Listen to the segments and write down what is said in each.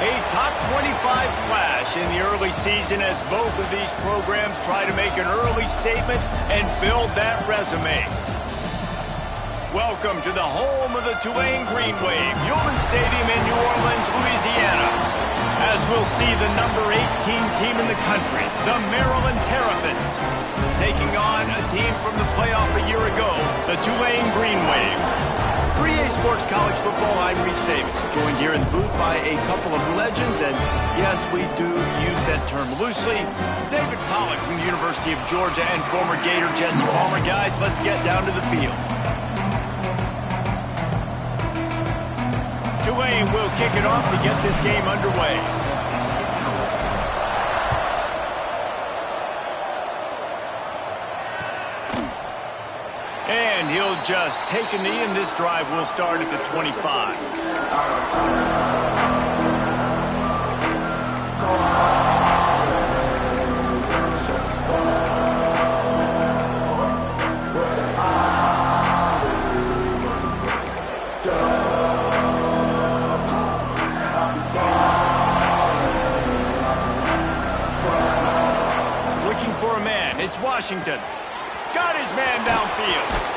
A top 25 clash in the early season as both of these programs try to make an early statement and build that resume. Welcome to the home of the Tulane Green Wave, Human Stadium in New Orleans, Louisiana. As we'll see the number 18 team in the country, the Maryland Terrapins, taking on a team from the playoff a year ago, the Tulane Green Wave. For EA Sports College Football, I'm Reese Davis, joined here in the booth by a couple of legends, and yes, we do use that term loosely. David Pollack from the University of Georgia and former Gator Jesse Palmer. Guys, let's get down to the field. Tulane will kick it off to get this game underway. And he'll just take a knee, and this drive will start at the 25. Looking for a man. It's Washington. Got his man downfield.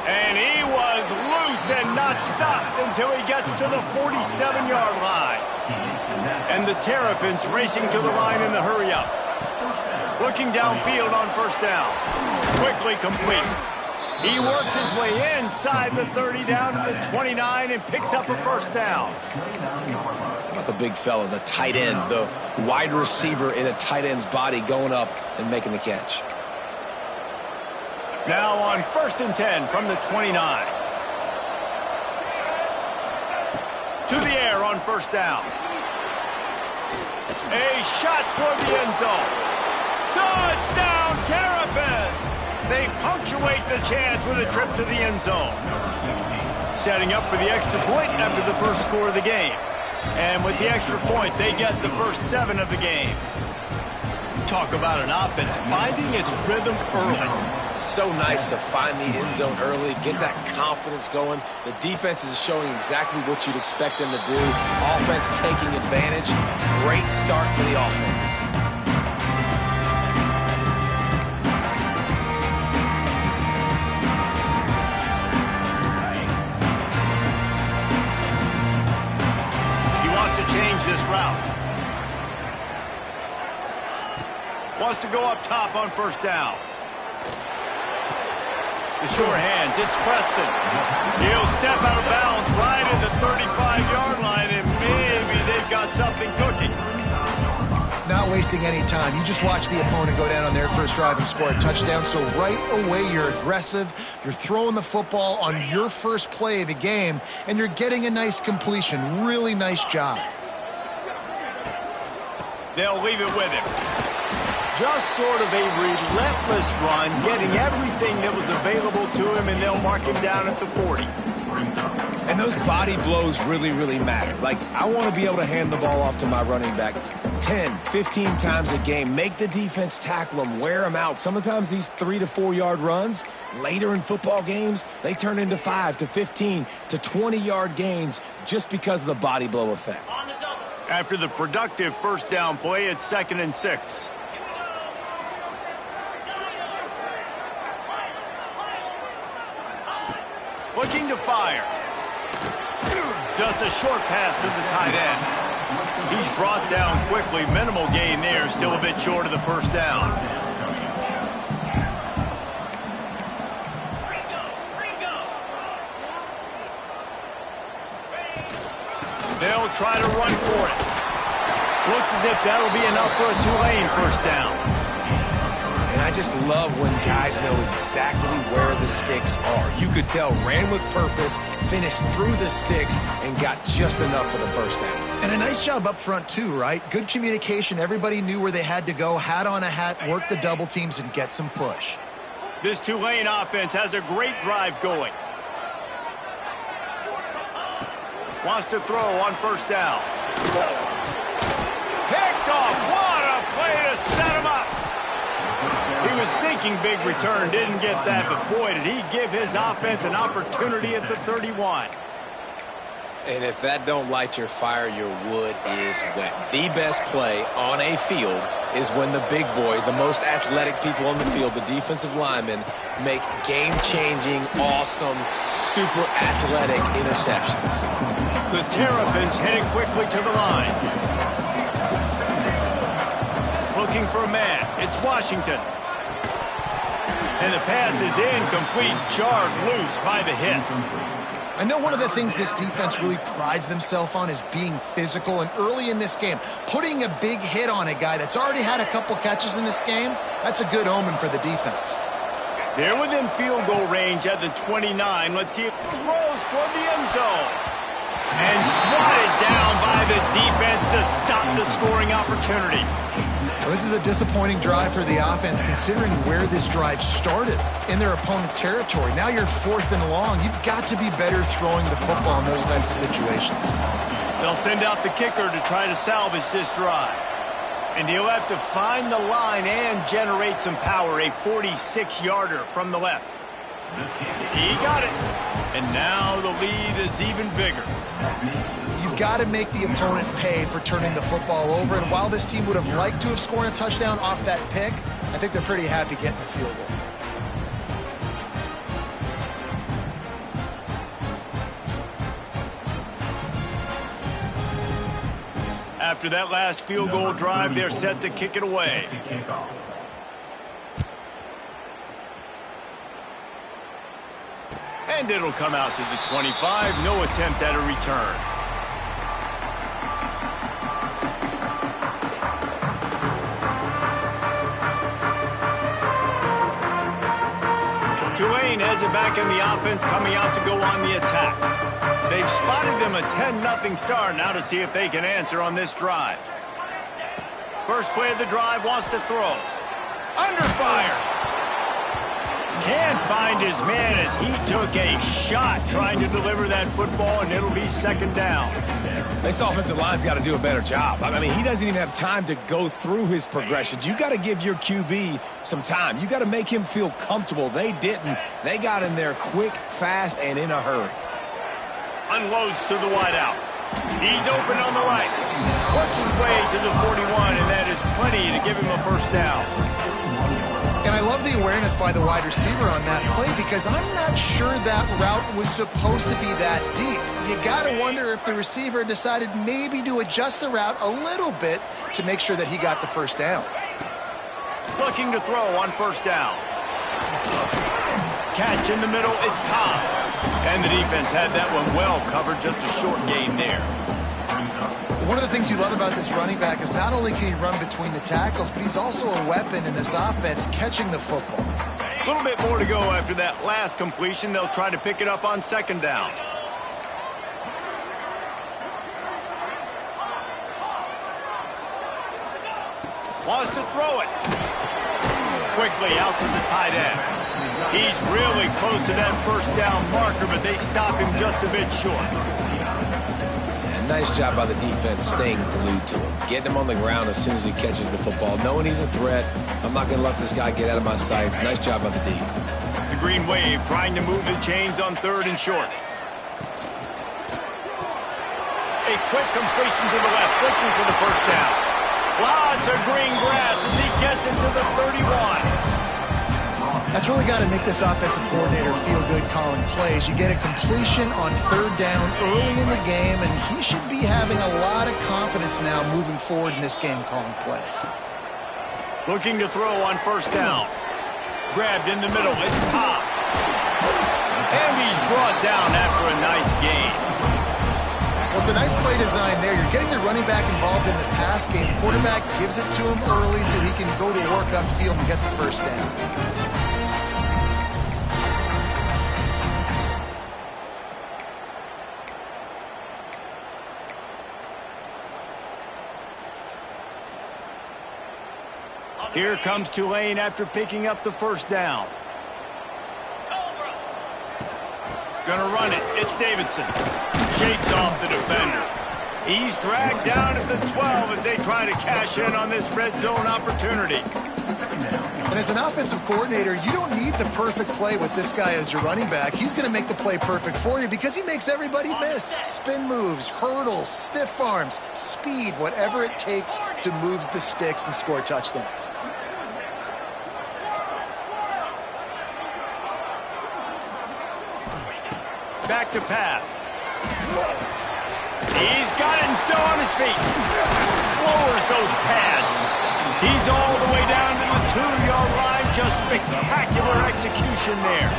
And he was loose and not stopped until he gets to the 47-yard line. And the Terrapins racing to the line in the hurry-up. Looking downfield on first down. Quickly complete. He works his way inside the 30 down to the 29 and picks up a first down. About the big fella, the tight end, the wide receiver in a tight end's body going up and making the catch. Now on 1st and 10 from the 29. To the air on first down. A shot toward the end zone. Touchdown, Terrapins! They punctuate the chance with a trip to the end zone. Setting up for the extra point after the first score of the game. And with the extra point, they get the first 7 of the game. Talk about an offense finding its rhythm early. So nice to find the end zone early, get that confidence going. The defense is showing exactly what you'd expect them to do. Offense taking advantage. Great start for the offense. He wants to change this route. Wants to go up top on first down. The short hands, it's Preston. He'll step out of bounds right at the 35-yard line, and maybe they've got something cooking. Not wasting any time. You just watch the opponent go down on their first drive and score a touchdown. So right away, you're aggressive. You're throwing the football on your first play of the game, and you're getting a nice completion. Really nice job. They'll leave it with him. Just sort of a relentless run, getting everything that was available to him, and they'll mark him down at the 40. And those body blows really, really matter. Like, I want to be able to hand the ball off to my running back 10, 15 times a game. Make the defense tackle them, wear them out. Sometimes these 3 to 4 yard runs, later in football games, they turn into 5 to 15 to 20-yard gains just because of the body blow effect. After the productive first down play, it's 2nd and 6. Looking to fire. Just a short pass to the tight end. He's brought down quickly. Minimal gain there. Still a bit short of the first down. They'll try to run for it. Looks as if that'll be enough for a Tulane first down. And I just love when guys know exactly where the sticks are. You could tell ran with purpose, finished through the sticks, and got just enough for the first down. And a nice job up front, too, right? Good communication. Everybody knew where they had to go. Hat on a hat, work the double teams, and get some push. This Tulane offense has a great drive going. Wants to throw on first down. Picked off. What a play to set him up. He was thinking big return, didn't get that, but boy, did he give his offense an opportunity at the 31. And if that don't light your fire, your wood is wet. The best play on a field is when the big boy, the most athletic people on the field, the defensive linemen, make game-changing, awesome, super athletic interceptions. The Terrapins heading quickly to the line. Looking for a man. It's Washington. And the pass is incomplete, jarred loose by the hit. I know one of the things this defense really prides themselves on is being physical, and early in this game, putting a big hit on a guy that's already had a couple catches in this game, that's a good omen for the defense. They're within field goal range at the 29. Let's see if it throws for the end zone. And swatted down by the defense to stop the scoring opportunity. Well, this is a disappointing drive for the offense considering where this drive started, in their opponent territory. Now you're 4th and long. You've got to be better throwing the football in those types of situations. They'll send out the kicker to try to salvage this drive. And he'll have to find the line and generate some power, a 46-yarder from the left. He got it. And now the lead is even bigger. You've got to make the opponent pay for turning the football over. And while this team would have liked to have scored a touchdown off that pick, I think they're pretty happy getting the field goal. After that last field goal drive, they're set to kick it away. And it'll come out to the 25. No attempt at a return. Tulane has it back in the offense, coming out to go on the attack. They've spotted them a 10-0 start. Now to see if they can answer on this drive. First play of the drive, wants to throw. Under fire. Can't find his man as he took a shot trying to deliver that football, and it'll be second down. This offensive line's got to do a better job. I mean, he doesn't even have time to go through his progressions. You got to give your QB some time. You got to make him feel comfortable. They didn't. They got in there quick, fast, and in a hurry. Unloads to the wideout. He's open on the right. Works his way to the 41, and that is plenty to give him a first down. And I love the awareness by the wide receiver on that play because I'm not sure that route was supposed to be that deep. You got to wonder if the receiver decided maybe to adjust the route a little bit to make sure that he got the first down. Looking to throw on first down. Catch in the middle, it's Cobb. And the defense had that one well covered, just a short gain there. One of the things you love about this running back is not only can he run between the tackles, but he's also a weapon in this offense catching the football. A little bit more to go after that last completion. They'll try to pick it up on second down. Wants to throw it. Quickly out to the tight end. He's really close to that first down marker, but they stop him just a bit short. Nice job by the defense staying glued to him. Getting him on the ground as soon as he catches the football. Knowing he's a threat, I'm not going to let this guy get out of my sights. Nice job by the D. The Green Wave trying to move the chains on third and short. A quick completion to the left, looking for the first down. Lots of green grass as he gets it to the 31. That's really got to make this offensive coordinator feel good calling plays. You get a completion on third down early in the game, and he should be having a lot of confidence now moving forward in this game calling plays. Looking to throw on first down. Grabbed in the middle. It's Cobb. And he's brought down after a nice gain. Well, it's a nice play design there. You're getting the running back involved in the pass game. Quarterback gives it to him early so he can go to work upfield and get the first down. Here comes Tulane after picking up the first down. Gonna run it. It's Davidson. Shakes off the defender. He's dragged down at the 12 as they try to cash in on this red zone opportunity. And as an offensive coordinator, you don't need the perfect play with this guy as your running back. He's going to make the play perfect for you because he makes everybody miss. Spin moves, hurdles, stiff arms, speed, whatever it takes to move the sticks and score touchdowns. Back to pass. He's got it and still on his feet. Lowers those pads. He's all the way down to the 2-yard line. Just spectacular execution there.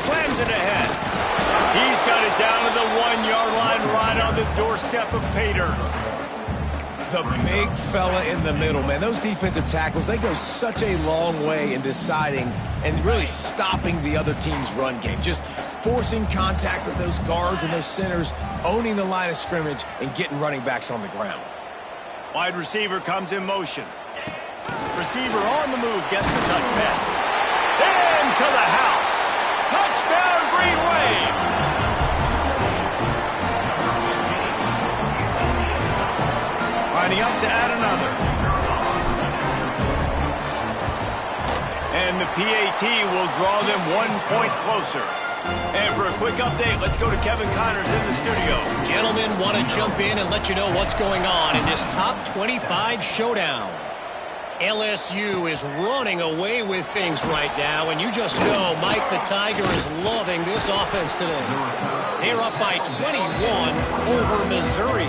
Slams it ahead. He's got it down to the 1-yard line right on the doorstep of Pater. The big fella in the middle, man. Those defensive tackles, they go such a long way in deciding and really stopping the other team's run game. Just forcing contact with those guards and those centers, owning the line of scrimmage, and getting running backs on the ground. Wide receiver comes in motion. Receiver on the move, gets the touch pass. Into the house. Touchdown, Green Wave. Lining up to add another. And the PAT will draw them 1 point closer. And for a quick update, let's go to Kevin Connors in the studio. Gentlemen, want to jump in and let you know what's going on in this top 25 showdown. LSU is running away with things right now, and you just know Mike the Tiger is loving this offense today. They're up by 21 over Missouri.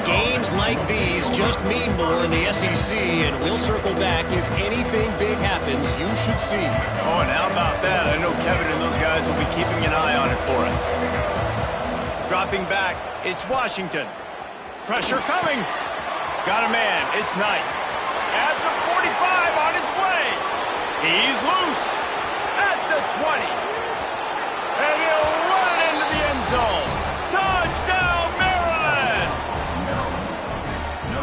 Games like these just mean more in the SEC, and we'll circle back if anything big happens you should see. Oh, and how about that? I know Kevin and those guys will be keeping an eye on it for us. Dropping back, it's Washington. Pressure coming. Got a man, it's Knight. At the 45, on his way. He's loose. At the 20. And he'll run it into the end zone. Touchdown, Maryland!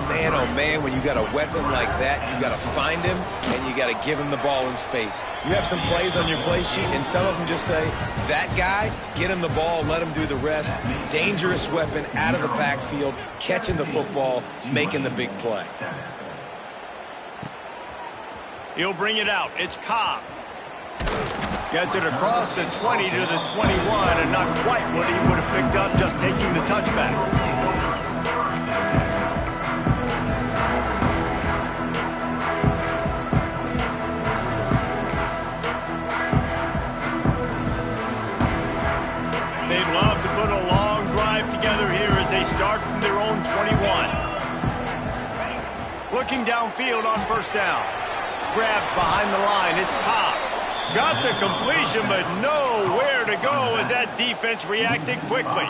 Man, oh man, when you got a weapon like that, you got to find him, and you got to give him the ball in space. You have some plays on your play sheet, and some of them just say, that guy, get him the ball, let him do the rest. Dangerous weapon out of the backfield, catching the football, making the big play. He'll bring it out. It's Cobb. Gets it across the 20 to the 21, and not quite what he would have picked up just taking the touchback. They'd love to put a long drive together here as they start from their own 21. Looking downfield on first down. Grabbed behind the line. It's Cobb. Got the completion, but nowhere to go as that defense reacted quickly.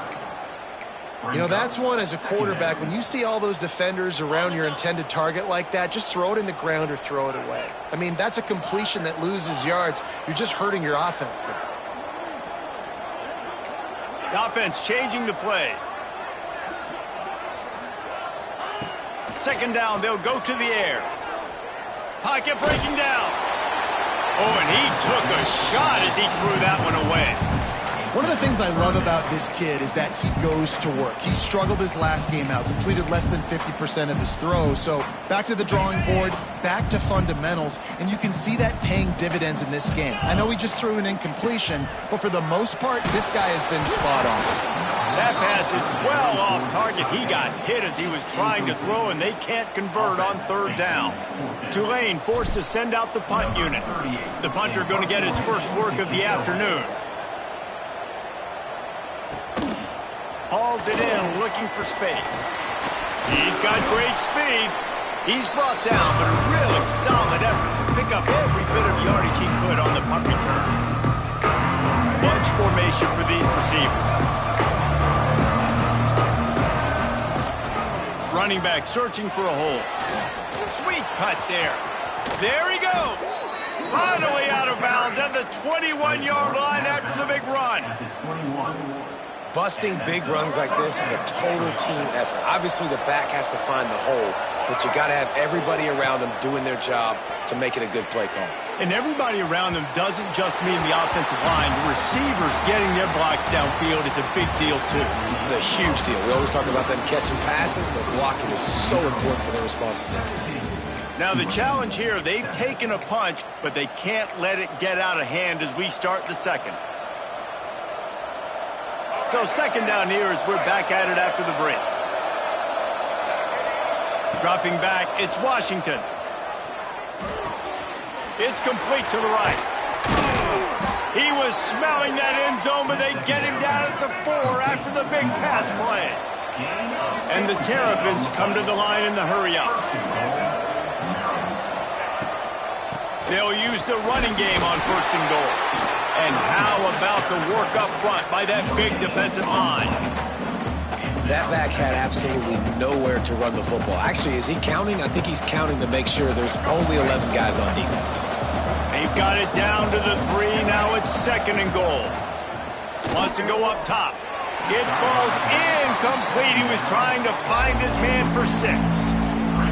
You know, that's one as a quarterback. When you see all those defenders around your intended target like that, just throw it in the ground or throw it away. I mean, that's a completion that loses yards. You're just hurting your offense there. The offense changing the play. Second down, they'll go to the air. Pocket breaking down. Oh, and he took a shot as he threw that one away. One of the things I love about this kid is that he goes to work. He struggled his last game out, completed less than 50% of his throws. So back to the drawing board, back to fundamentals, and you can see that paying dividends in this game. I know he just threw an incompletion, but for the most part, this guy has been spot on. That pass is well off target. He got hit as he was trying to throw, and they can't convert on third down. Tulane forced to send out the punt unit. The punter going to get his first work of the afternoon. Hauls it in, looking for space. He's got great speed. He's brought down, but a really solid effort to pick up every bit of yardage he could on the punt return. Bunch formation for these receivers. Running back searching for a hole. Sweet cut there. There he goes. Finally out of bounds at the 21-yard line after the big run. Busting big runs like this is a total team effort. Obviously, the back has to find the hole, but you got to have everybody around them doing their job to make it a good play call. And everybody around them doesn't just mean the offensive line. The receivers getting their blocks downfield is a big deal, too. It's a huge deal. We always talk about them catching passes, but blocking is so important for their responsibilities. Now the challenge here, they've taken a punch, but they can't let it get out of hand as we start the second. So second down here as we're back at it after the break. Dropping back, it's Washington. It's complete to the right. He was smelling that end zone, but they get him down at the 4 after the big pass play. And the Terrapins come to the line in the hurry-up. They'll use the running game on first and goal. And how about the work up front by that big defensive line? That back had absolutely nowhere to run the football. Actually, is he counting? I think he's counting to make sure there's only 11 guys on defense. They've got it down to the 3. Now it's second and goal. Wants to go up top. It falls incomplete. He was trying to find his man for 6.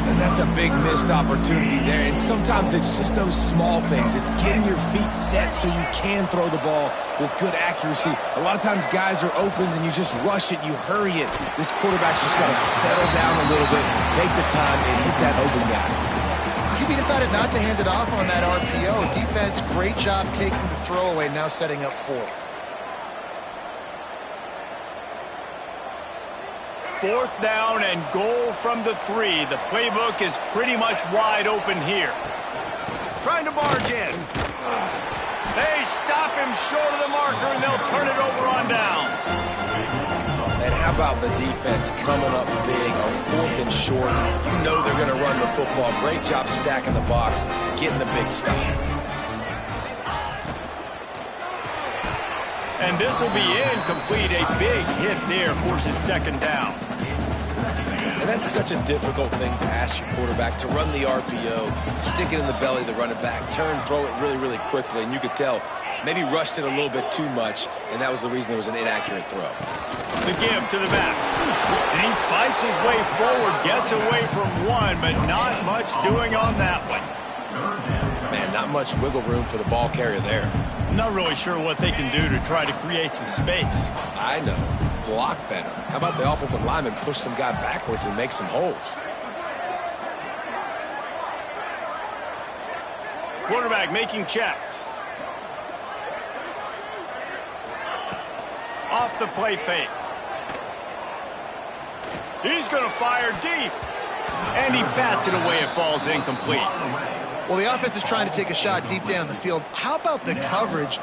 And that's a big missed opportunity there. And sometimes it's just those small things. It's getting your feet set so you can throw the ball with good accuracy. A lot of times guys are open and you just rush it, you hurry it. This quarterback's just got to settle down a little bit, take the time, and hit that open guy. QB decided not to hand it off on that RPO. Defense, great job taking the throwaway, now setting up 4th. 4th down and goal from the 3. The playbook is pretty much wide open here. Trying to barge in. They stop him short of the marker, and they'll turn it over on downs. And how about the defense coming up big on 4th and short? You know they're going to run the football. Great job stacking the box, getting the big stop. And this will be incomplete. A big hit there forces second down. And that's such a difficult thing to ask your quarterback, to run the RPO, stick it in the belly of the running back, turn, throw it really, really quickly. And you could tell maybe rushed it a little bit too much, and that was the reason there was an inaccurate throw. The give to the back. And he fights his way forward, gets away from 1, but not much doing on that one. Man, not much wiggle room for the ball carrier there. I'm not really sure what they can do to try to create some space. I know. Block better. How about the offensive lineman push some guy backwards and make some holes? Quarterback making checks. Off the play fake. He's going to fire deep. And he bats it away. It falls incomplete. Well, the offense is trying to take a shot deep down the field. How about the coverage,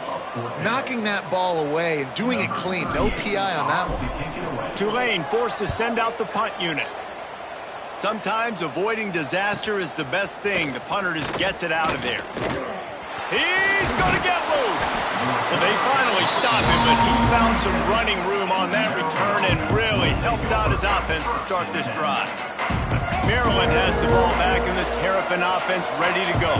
knocking that ball away and doing it clean? No PI on that one. Tulane forced to send out the punt unit. Sometimes avoiding disaster is the best thing. The punter just gets it out of there. He's going to get loose. Well, they finally stop him, but he found some running room on that return and really helps out his offense to start this drive. Maryland has the ball back and the Terrapin offense ready to go.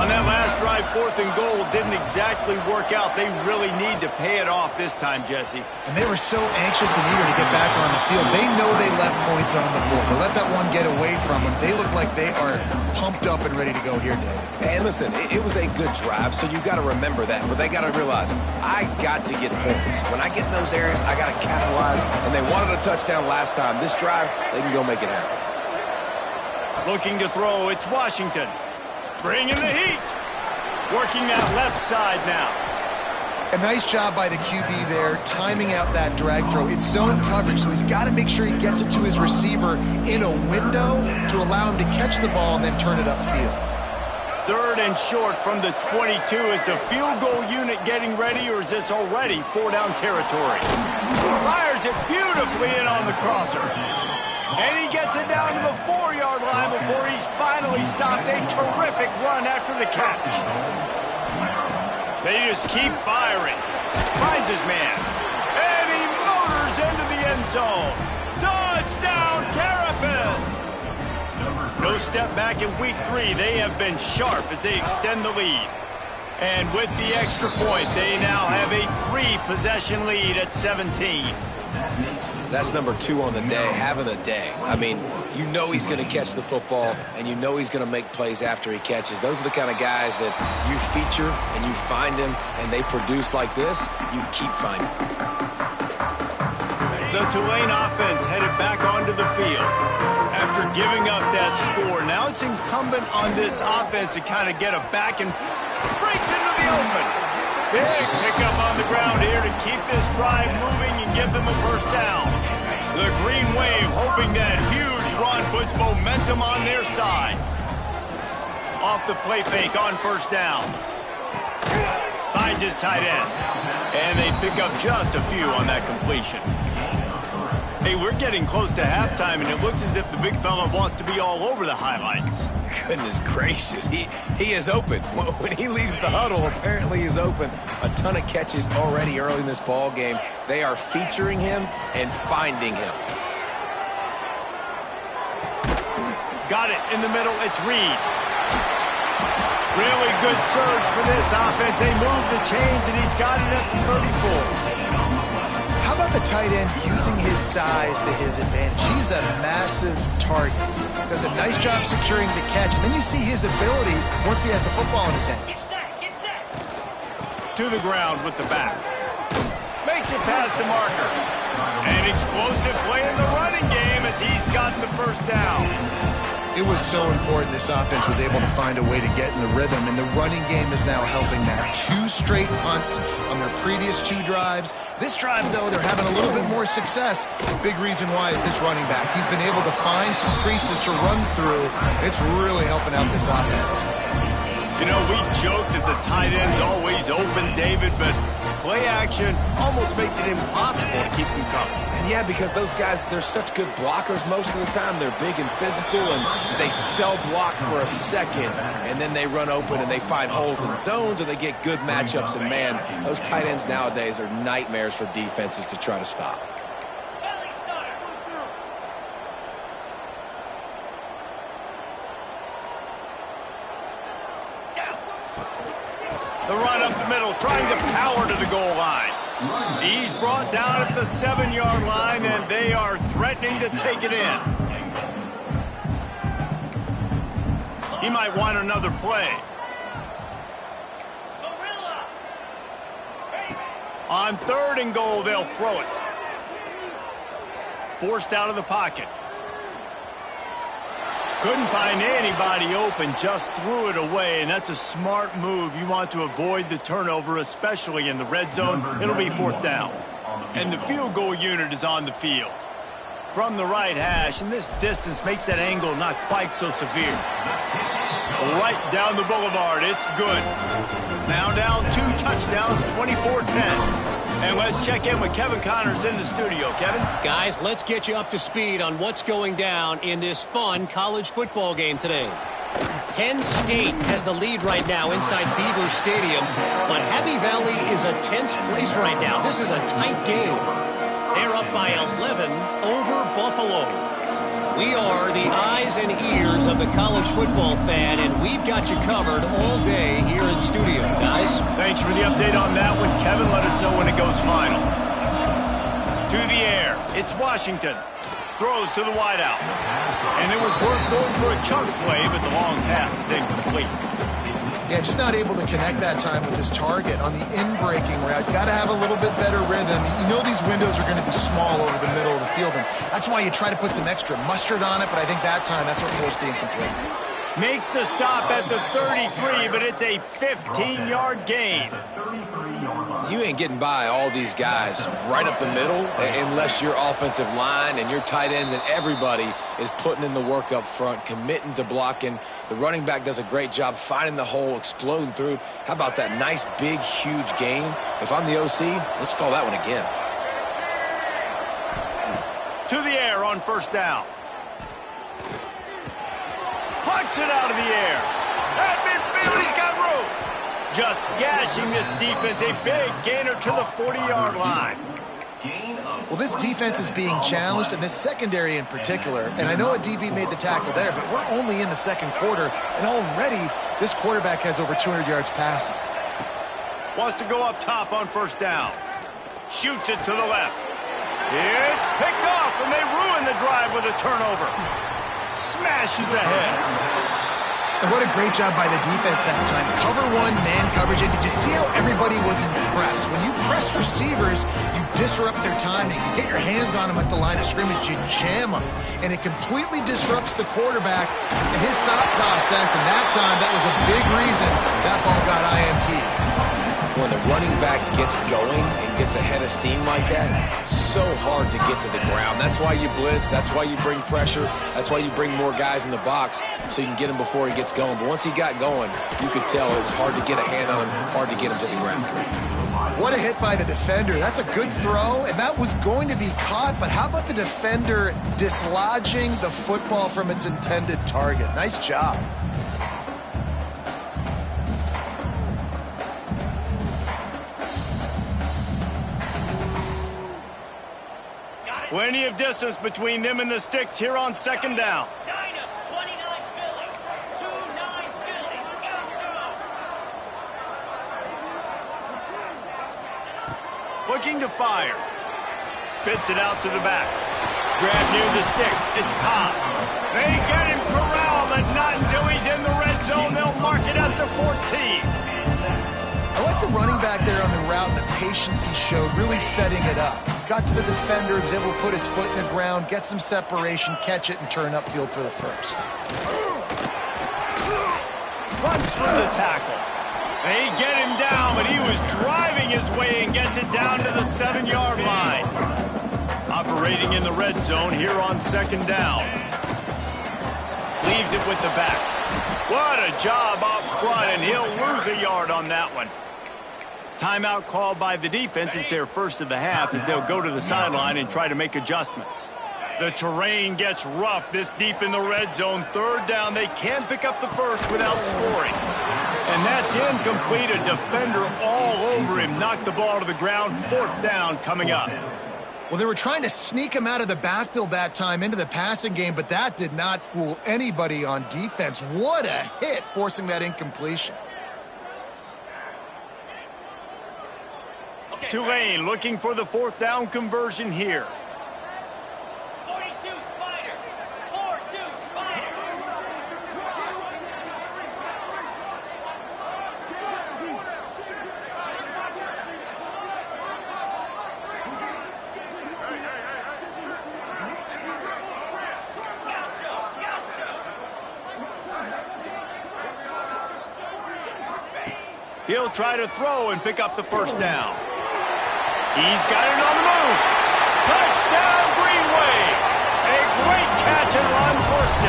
On that last drive, 4th and goal didn't exactly work out. They really need to pay it off this time, Jesse. And they were so anxious and eager to get back on the field. They know they left points on the board. To let that one get away from them, they look like they are pumped up and ready to go here, Dave. And listen, it was a good drive, so you got to remember that. But they got to realize, I got to get points. When I get in those areas, I got to capitalize. And they wanted a touchdown last time. This drive, they can go make it happen. Looking to throw, it's Washington. Bringing the heat. Working that left side now. A nice job by the QB there, timing out that drag throw. It's zone coverage, so he's got to make sure he gets it to his receiver in a window to allow him to catch the ball and then turn it upfield. 3rd and short from the 22. Is the field goal unit getting ready, or is this already 4-down territory? Fires it beautifully in on the crosser. And he gets it down to the 4-yard line before he's finally stopped. A terrific run after the catch. They just keep firing. Finds his man. And he motors into the end zone. Touchdown, Terrapins! No step back in week 3. They have been sharp as they extend the lead. And with the extra point, they now have a 3-possession lead at 17. That's number 2 on the day, having a day. I mean, you know he's going to catch the football, and you know he's going to make plays after he catches. Those are the kind of guys that you feature, and you find them, and they produce like this, you keep finding them. The Tulane offense headed back onto the field. After giving up that score, now it's incumbent on this offense to kind of get it back and breaks into the open. Big pickup on the ground here to keep this drive moving and give them a first down. The Green Wave hoping that huge run puts momentum on their side. Off the play fake on first down. Finds his tight end. And they pick up just a few on that completion. Hey, we're getting close to halftime, and it looks as if the big fella wants to be all over the highlights. Goodness gracious, he is open. When he leaves the huddle, apparently he's open. A ton of catches already early in this ball game. They are featuring him and finding him. Got it in the middle. It's Reed. Really good surge for this offense. They move the chains, and he's got it at the 34. How about the tight end using his size to his advantage? He's a massive target. Does a nice job securing the catch, and then you see his ability once he has the football in his hands. To the ground with the back. Makes it past the marker. An explosive play in the running game as he's got the first down. It was so important this offense was able to find a way to get in the rhythm, and the running game is now helping that. 2 straight punts on their previous 2 drives. This drive, though, they're having a little bit more success. Big reason why is this running back. He's been able to find some creases to run through. It's really helping out this offense. You know, we joke that the tight end's always open, David, but play action almost makes it impossible to keep them covered. And yeah, because those guys, they're such good blockers most of the time. They're big and physical, and they cell block for a second, and then they run open and they find holes in zones, or they get good matchups. And man, those tight ends nowadays are nightmares for defenses to try to stop. The run up the middle, trying to power to the goal line. He's brought down at the 7-yard line, and they are threatening to take it in. He might want another play. On 3rd and goal, they'll throw it. Forced out of the pocket. Couldn't find anybody open, just threw it away, and that's a smart move. You want to avoid the turnover, especially in the red zone. It'll be 4th down. And the field goal unit is on the field. From the right hash, and this distance makes that angle not quite so severe. Right down the boulevard, it's good. Now down 2 touchdowns, 24-10. And let's check in with Kevin Connors in the studio. Kevin? Guys, let's get you up to speed on what's going down in this fun college football game today. Penn State has the lead right now inside Beaver Stadium, but Happy Valley is a tense place right now. This is a tight game. They're up by 11 over Buffalo. We are the eyes and ears of the college football fan, and we've got you covered all day here in studio, guys. Thanks for the update on that one, Kevin. Let us know when it goes final. To the air, it's Washington. Throws to the wideout. And it was worth going for a chunk play, but the long pass is incomplete. Yeah, just not able to connect that time with his target on the in-breaking route. Got to have a little bit better rhythm. You know these windows are going to be small over the middle of the field, and that's why you try to put some extra mustard on it, but I think that time that's what forced the incomplete. Makes the stop at the 33, but it's a 15-yard gain. You ain't getting by all these guys right up the middle unless your offensive line and your tight ends and everybody is putting in the work up front, committing to blocking. The running back does a great job finding the hole, exploding through. How about that nice, big, huge gain? If I'm the OC, let's call that one again. To the air on 1st down. Punts it out of the air. At midfield, he's got room. Just gashing this defense. A big gainer to the 40-yard line. Well, this defense is being challenged, and this secondary in particular. And I know a DB made the tackle there, but we're only in the 2nd quarter, and already this quarterback has over 200 yards passing. Wants to go up top on 1st down. Shoots it to the left. It's picked off, and they ruin the drive with a turnover. Smashes ahead. And what a great job by the defense that time. Cover 1, man coverage. And did you see how everybody was impressed? When you press most receivers, you disrupt their timing. You get your hands on them at the line of scrimmage, you jam them, and it completely disrupts the quarterback and his thought process, and that time, that was a big reason that ball got INT. When the running back gets going and gets ahead of steam like that, so hard to get to the ground. That's why you blitz. That's why you bring pressure. That's why you bring more guys in the box so you can get him before he gets going. But once he got going, you could tell it was hard to get a hand on him, hard to get him to the ground. What a hit by the defender. That's a good throw, and that was going to be caught, but how about the defender dislodging the football from its intended target? Nice job. Plenty of distance between them and the sticks here on second down. Looking to fire. Spits it out to the back. Grab near the sticks. It's Cobb. They get him corralled, but not until he's in the red zone. They'll mark it at the 14. I like the running back there on the route and the patience he showed, really setting it up. Got to the defender, was able to put his foot in the ground, get some separation, catch it, and turn upfield for the first. Runs through the tackle. They get him down, but he was driving his way and gets it down to the 7-yard line. Operating in the red zone here on second down. Leaves it with the back. What a job up front, and he'll lose a yard on that one. Timeout called by the defense. It's their first of the half as they'll go to the sideline and try to make adjustments. The terrain gets rough this deep in the red zone. Third down, they can't pick up the first without scoring. And that's incomplete. A defender all over him. Knocked the ball to the ground. Fourth down coming up. Well, they were trying to sneak him out of the backfield that time into the passing game, but that did not fool anybody on defense. What a hit, forcing that incompletion. Tulane looking for the fourth down conversion here. 42 Spider. 4-2 Spider. He'll try to throw and pick up the first down. He's got it on the move. Touchdown, Greenway. A great catch and run for 6.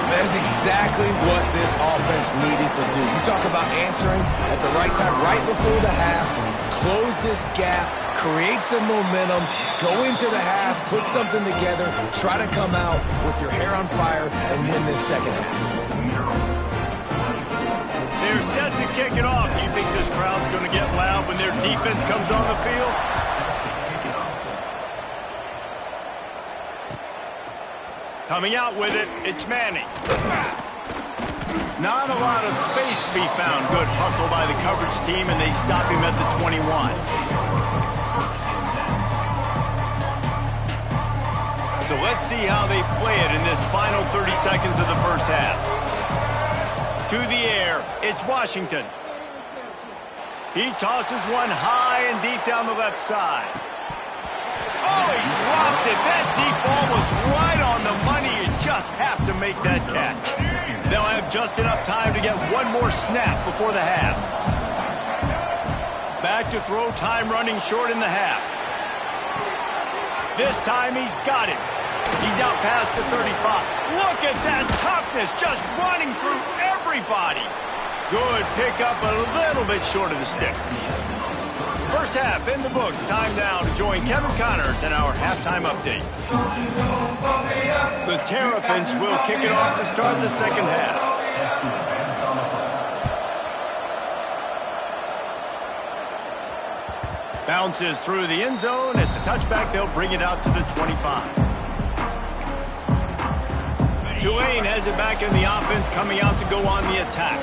That's exactly what this offense needed to do. You talk about answering at the right time, right before the half, close this gap, create some momentum, go into the half, put something together, try to come out with your hair on fire and win this second half. They're set to kick it off. Do you think this crowd's going to get loud when their defense comes on the field? Coming out with it, it's Manning. Not a lot of space to be found. Good hustle by the coverage team, and they stop him at the 21. So let's see how they play it in this final 30 seconds of the first half. To the air, it's Washington. He tosses one high and deep down the left side. Oh, he dropped it. That deep ball was right on the money. You just have to make that catch. They'll have just enough time to get one more snap before the half. Back to throw, time running short in the half. This time he's got it. He's out past the 35. Look at that toughness, just running through everybody. Good pickup, a little bit short of the sticks. First half in the books. Time now to join Kevin Connors in our halftime update. The Terrapins will kick it off to start the second half. Bounces through the end zone. It's a touchback. They'll bring it out to the 25. Tulane has it back in the offense, coming out to go on the attack.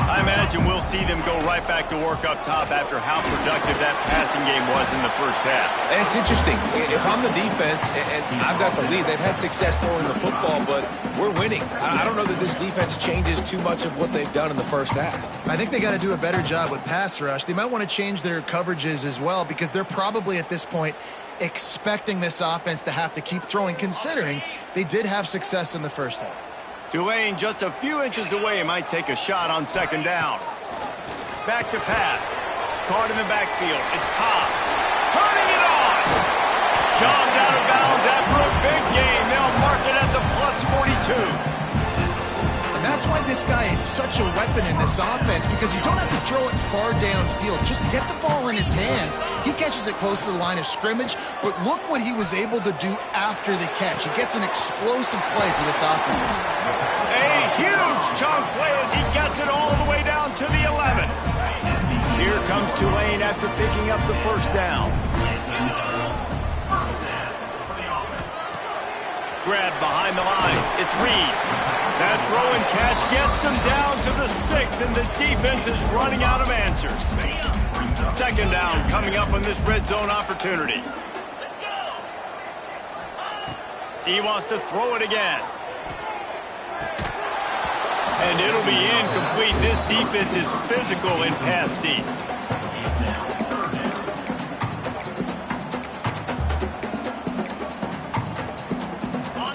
I imagine we'll see them go right back to work up top after how productive that passing game was in the first half. And it's interesting. If I'm the defense and I've got the lead, they've had success throwing the football, but we're winning. I don't know that this defense changes too much of what they've done in the first half. I think they got to do a better job with pass rush. They might want to change their coverages as well, because they're probably at this point expecting this offense to have to keep throwing, considering they did have success in the first half. Tulane just a few inches away might take a shot on second down. Back to pass. Caught in the backfield. It's Cobb. Turning it on. Shoved out of bounds after a big gain. They'll mark it at the +42. And that's why this guy is such a weapon in this offense, because you don't have to throw it far downfield. Just get the ball in his hands. He catches it close to the line of scrimmage, but look what he was able to do after the catch. He gets an explosive play for this offense. A huge chunk play as he gets it all the way down to the 11. Here comes Tulane after picking up the first down. Grab behind the line. It's Reed. That throw and catch gets them down to the 6, and the defense is running out of answers. Second down coming up on this red zone opportunity. He wants to throw it again. And it'll be incomplete. This defense is physical in pass deep.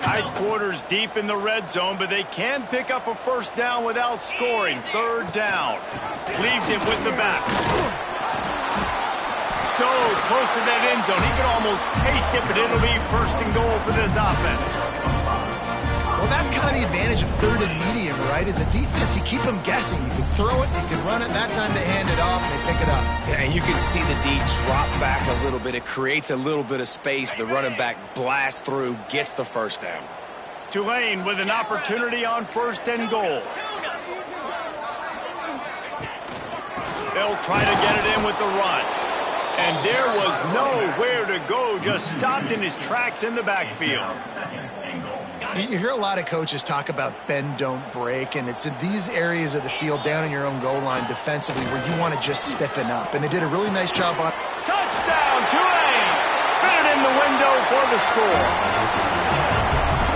Tight quarters deep in the red zone, but they can pick up a first down without scoring. Third down. Leaves it with the back. So close to that end zone. He could almost taste it, but it'll be first and goal for this offense. Well, that's kind of the advantage of third and medium, right? Is the defense, you keep them guessing. You can throw it, you can run it. That time they hand it off, and they pick it up. Yeah, and you can see the D drop back a little bit. It creates a little bit of space. The running back blasts through, gets the first down. Tulane with an opportunity on first and goal. They'll try to get it in with the run. And there was nowhere to go, just stopped in his tracks in the backfield. You hear a lot of coaches talk about bend, don't break, and it's in these areas of the field down in your own goal line defensively where you want to just stiffen up. And they did a really nice job on. Touchdown, Tulane! Fit it in the window for the score.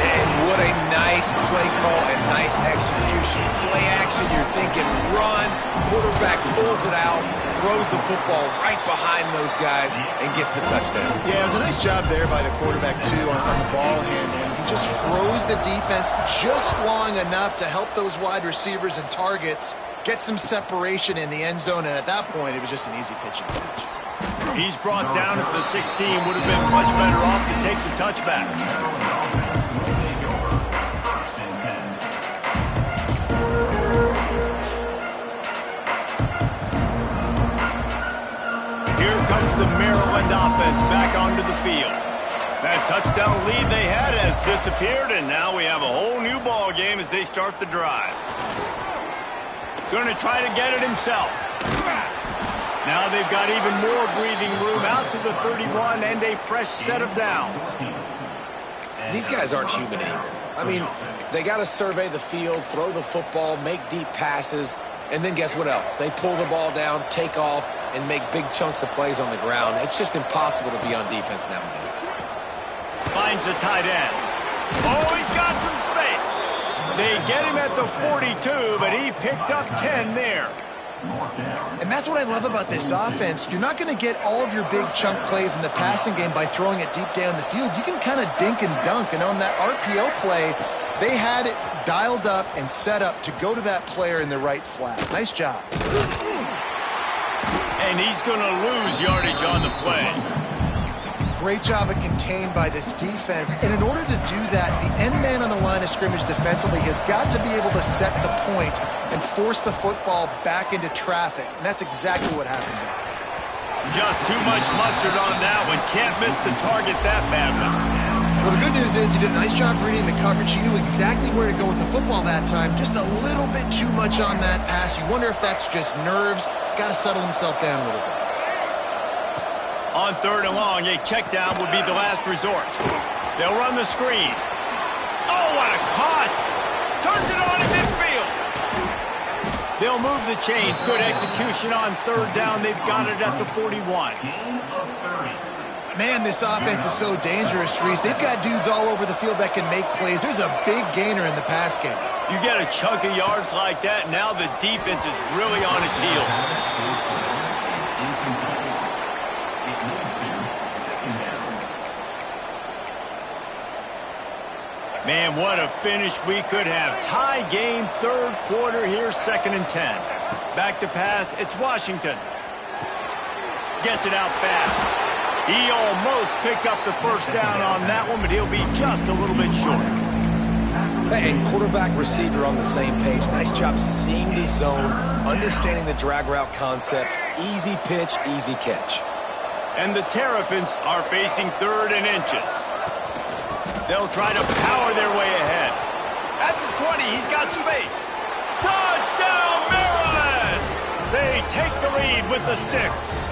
And what a nice play call and nice execution. Play action, you're thinking run. Quarterback pulls it out, throws the football right behind those guys, and gets the touchdown. Yeah, it was a nice job there by the quarterback, too, on the ball handling. He just froze the defense just long enough to help those wide receivers and targets get some separation in the end zone, and at that point, it was just an easy pitch and catch. He's brought down at the 16. Would have been much better off to take the touchback. Here comes the Maryland offense back onto the field. That touchdown lead they had has disappeared, and now we have a whole new ball game as they start the drive. Going to try to get it himself. Now they've got even more breathing room out to the 31 and a fresh set of downs. These guys aren't human anymore. I mean, they got to survey the field, throw the football, make deep passes, and then guess what else? They pull the ball down, take off, and make big chunks of plays on the ground. It's just impossible to be on defense nowadays. Finds the tight end. Oh, he's got some space. They get him at the 42, but he picked up 10 there. And that's what I love about this offense. You're not going to get all of your big chunk plays in the passing game by throwing it deep down the field. You can kind of dink and dunk. And on that RPO play, they had it dialed up and set up to go to that player in the right flat. Nice job. And he's going to lose yardage on the play. Great job of contained by this defense. And in order to do that, the end man on the line of scrimmage defensively has got to be able to set the point and force the football back into traffic. And that's exactly what happened there. Just too much mustard on that one. Can't miss the target that badly. Well, the good news is he did a nice job reading the coverage. He knew exactly where to go with the football that time. Just a little bit too much on that pass. You wonder if that's just nerves. He's got to settle himself down a little bit. On third and long, a check down would be the last resort. They'll run the screen. Oh, what a caught! Turns it on in midfield. They'll move the chains. Good execution on third down. They've got it at the 41. Man, this offense is so dangerous, Reese. They've got dudes all over the field that can make plays. There's a big gainer in the pass game. You get a chunk of yards like that, now the defense is really on its heels. Man, what a finish we could have. Tie game, third quarter here, 2nd and 10. Back to pass, it's Washington. Gets it out fast. He almost picked up the first down on that one, but he'll be just a little bit short. And quarterback receiver on the same page. Nice job seeing the zone, understanding the drag route concept. Easy pitch, easy catch. And the Terrapins are facing 3rd and inches. They'll try to power their way ahead. At the 20, he's got space. Touchdown, Maryland! They take the lead with the 6.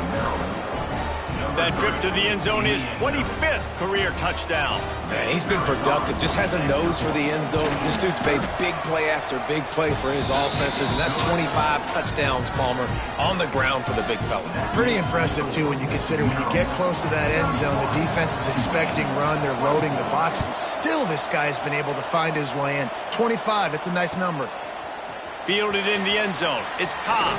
That trip to the end zone is 25th career touchdown. Man, he's been productive. Just has a nose for the end zone. This dude's made big play after big play for his offenses, and that's 25 touchdowns, Palmer, on the ground for the big fella. Pretty impressive, too, when you consider when you get close to that end zone, the defense is expecting run. They're loading the box, and still this guy's been able to find his way in. 25, it's a nice number. Fielded in the end zone. It's Cobb.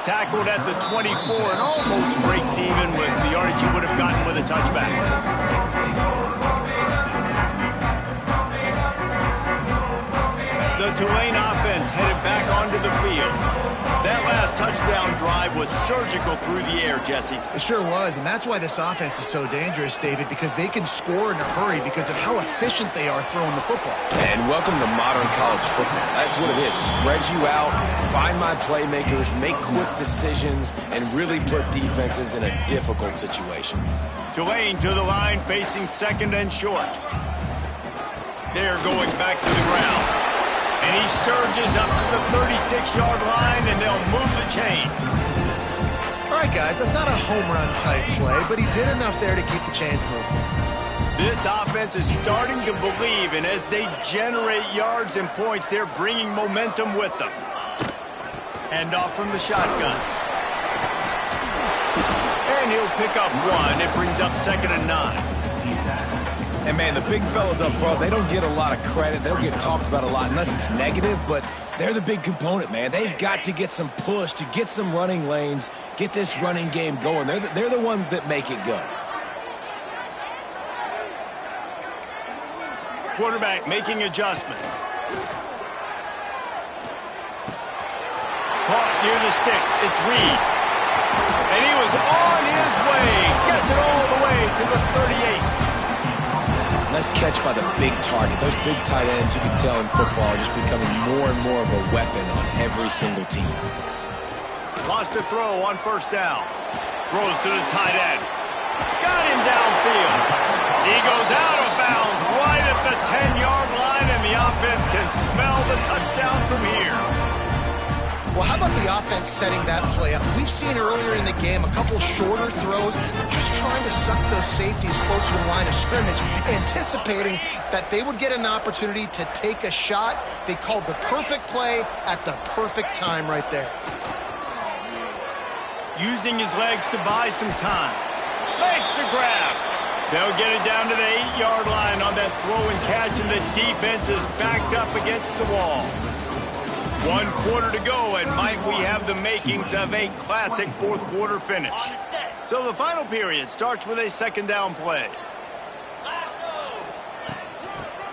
Tackled at the 24 and almost breaks even with the yardage he would have gotten with a touchback. The Tulane offense headed back onto the field. That last touchdown drive was surgical through the air, Jesse. It sure was, and that's why this offense is so dangerous, David, because they can score in a hurry because of how efficient they are throwing the football. And welcome to modern college football. That's what it is. Spread you out, find my playmakers, make quick decisions, and really put defenses in a difficult situation. Tulane to the line, facing 2nd and short. They're going back to the ground. And he surges up to the 36-yard line, and they'll move the chain. All right, guys, that's not a home run type play, but he did enough there to keep the chains moving. This offense is starting to believe, and as they generate yards and points, they're bringing momentum with them. Hand off from the shotgun. And he'll pick up 1. It brings up 2nd and 9. And, man, the big fellas up front, they don't get a lot of credit. They don't get talked about a lot unless it's negative, but they're the big component, man. They've got to get some push, to get some running lanes, get this running game going. They're the ones that make it go. Quarterback making adjustments. Caught near the sticks. It's Reed. And he was on his way. Gets it all the way to the 38. Nice catch by the big target. Those big tight ends, you can tell in football, are just becoming more and more of a weapon on every single team. Lost a throw on 1st down. Throws to the tight end. Got him downfield. He goes out of bounds right at the 10-yard line, and the offense can smell the touchdown from here. Well, how about the offense setting that play up? We've seen earlier in the game a couple shorter throws, just trying to suck those safeties closer to the line of scrimmage, anticipating that they would get an opportunity to take a shot. They called the perfect play at the perfect time right there. Using his legs to buy some time. Legs to grab. They'll get it down to the 8-yard line on that throw and catch, and the defense is backed up against the wall. 1 quarter to go, and might we have the makings of a classic 4th quarter finish. So the final period starts with a 2nd down play.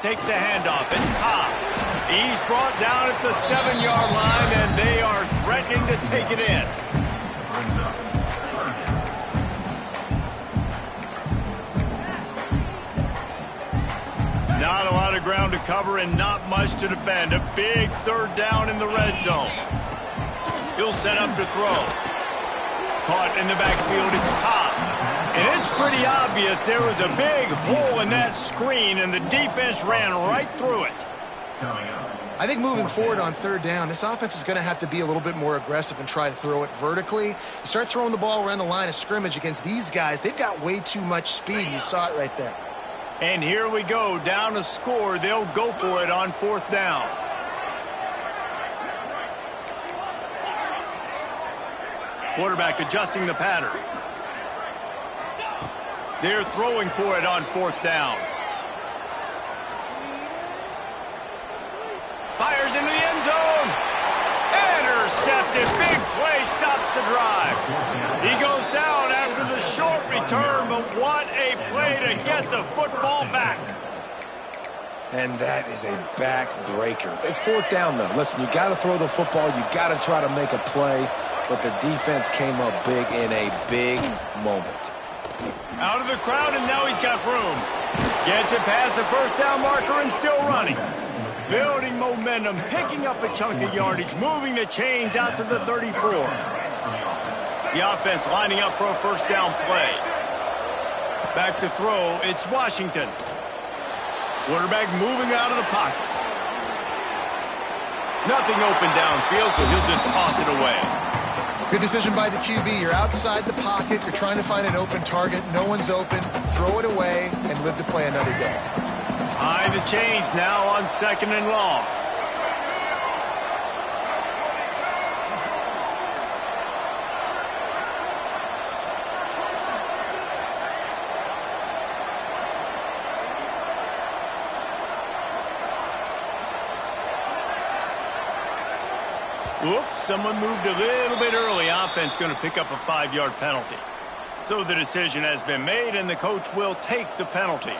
Takes the handoff. It's Cobb. He's brought down at the 7-yard line, and they are threatening to take it in. Not a lot of ground to cover and not much to defend. A big 3rd down in the red zone. He'll set up to throw. Caught in the backfield, it's Cobb. And it's pretty obvious there was a big hole in that screen, and the defense ran right through it. I think moving forward on 3rd down, this offense is going to have to be a little bit more aggressive and try to throw it vertically. You start throwing the ball around the line of scrimmage against these guys, they've got way too much speed. You saw it right there. And here we go, down a score. They'll go for it on 4th down. Quarterback adjusting the pattern. They're throwing for it on 4th down. Fires into the end zone. Intercepted. Big play stops the drive. He goes down after the short return, but what a play to get the football back. And that is a backbreaker. It's 4th down, though. Listen, you got to throw the football. You got to try to make a play. But the defense came up big in a big moment. Out of the crowd, and now he's got room. Gets it past the 1st down marker and still running. Building momentum, picking up a chunk of yardage, moving the chains out to the 34. The offense lining up for a 1st down play. Back to throw, it's Washington. Quarterback moving out of the pocket. Nothing open downfield, so he'll just toss it away. Good decision by the QB. You're outside the pocket. You're trying to find an open target. No one's open. Throw it away and live to play another day. High the chains now on 2nd and long. Whoops, someone moved a little bit early. Offense going to pick up a 5-yard penalty. So the decision has been made, and the coach will take the penalty.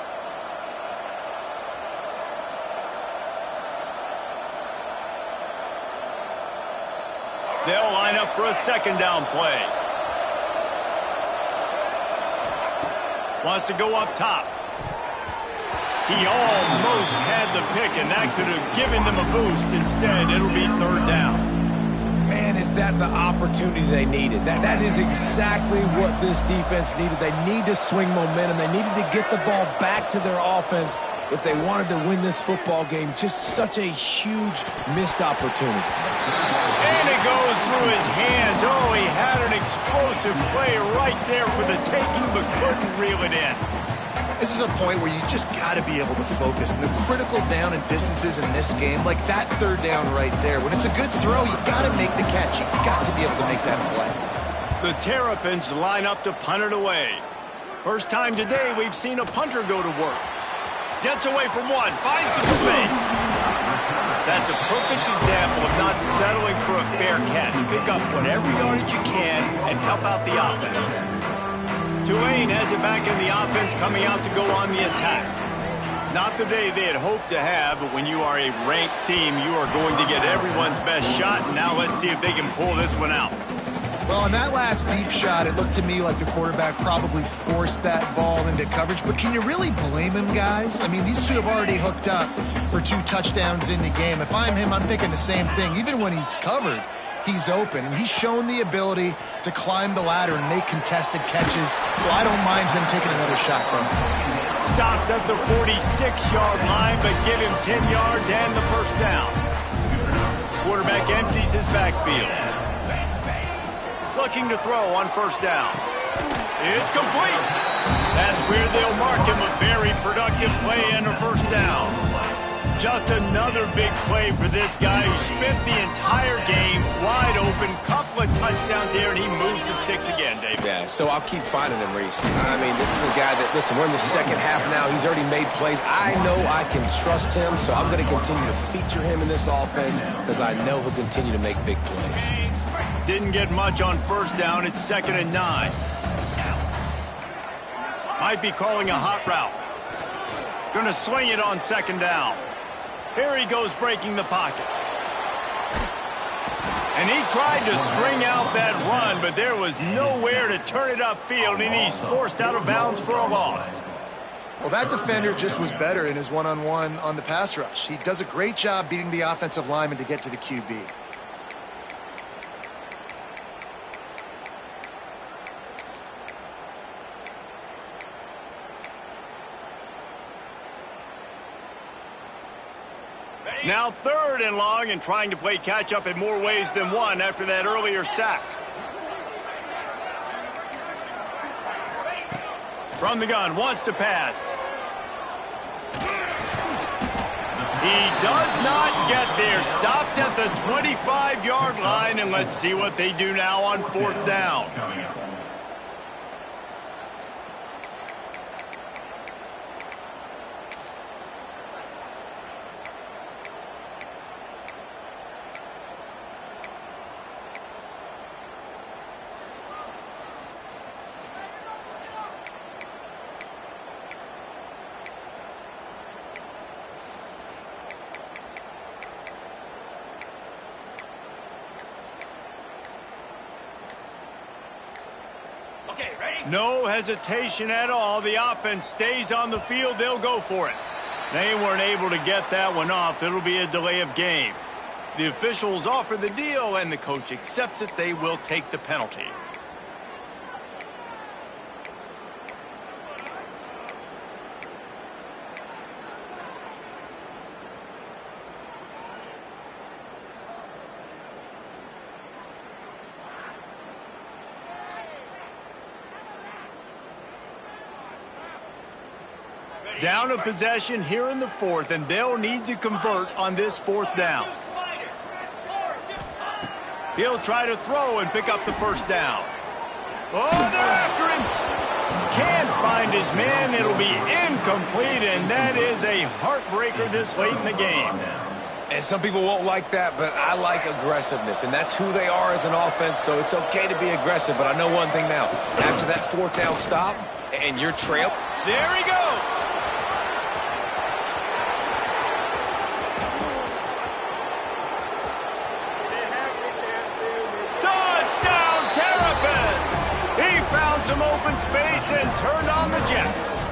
They'll line up for a 2nd down play. Wants to go up top. He almost had the pick, and that could have given them a boost. Instead, it'll be 3rd down. Man, is that the opportunity they needed? That is exactly what this defense needed. They need to swing momentum. They needed to get the ball back to their offense if they wanted to win this football game. Just such a huge missed opportunity. And it goes through his hands. Oh, he had an explosive play right there for the taking, but couldn't reel it in. This is a point where you just got to be able to focus. And the critical down and distances in this game, like that 3rd down right there. When it's a good throw, you got to make the catch. You got to be able to make that play. The Terrapins line up to punt it away. First time today we've seen a punter go to work. Gets away from one, finds some space. That's a perfect example of not settling for a fair catch. Pick up whatever yardage you can and help out the offense. Tulane has it back in the offense, coming out to go on the attack. Not the day they had hoped to have, but when you are a ranked team, you are going to get everyone's best shot. And now let's see if they can pull this one out. Well, on that last deep shot, it looked to me like the quarterback probably forced that ball into coverage. But can you really blame him, guys? I mean, these two have already hooked up for 2 touchdowns in the game. If I'm him, I'm thinking the same thing. Even when he's covered, he's open. And he's shown the ability to climb the ladder and make contested catches. So I don't mind him taking another shot, bro. Stopped at the 46-yard line, but give him 10 yards and the 1st down. Quarterback empties his backfield. Looking to throw on 1st down. It's complete. That's where they'll mark him a very productive play and a 1st down. Just another big play for this guy who spent the entire game wide open. Couple of touchdowns here, and he moves the sticks again, Dave. Yeah, so I'll keep finding him, Reese. I mean, this is a guy that, listen, we're in the 2nd half now. He's already made plays. I know I can trust him, so I'm going to continue to feature him in this offense because I know he'll continue to make big plays. Didn't get much on 1st down. It's 2nd and 9. Might be calling a hot route. Going to swing it on 2nd down. Here he goes breaking the pocket. And he tried to string out that run, but there was nowhere to turn it upfield, and he's forced out of bounds for a loss. Well, that defender just was better in his one-on-one on the pass rush. He does a great job beating the offensive lineman to get to the QB. Now 3rd and long, and trying to play catch-up in more ways than one after that earlier sack. From the gun, wants to pass. He does not get there. Stopped at the 25-yard line, and let's see what they do now on 4th down. Okay, ready? No hesitation at all. The offense stays on the field. They'll go for it. They weren't able to get that one off. It'll be a delay of game. The officials offer the deal, and the coach accepts it. They will take the penalty. Down a possession here in the 4th, and they'll need to convert on this 4th down. He'll try to throw and pick up the 1st down. Oh, they're after him. Can't find his man. It'll be incomplete, and that is a heartbreaker this late in the game. And some people won't like that, but I like aggressiveness, and that's who they are as an offense, so it's okay to be aggressive. But I know one thing now. After that 4th down stop and your trail. There he goes. Some open space and turned on the Jets.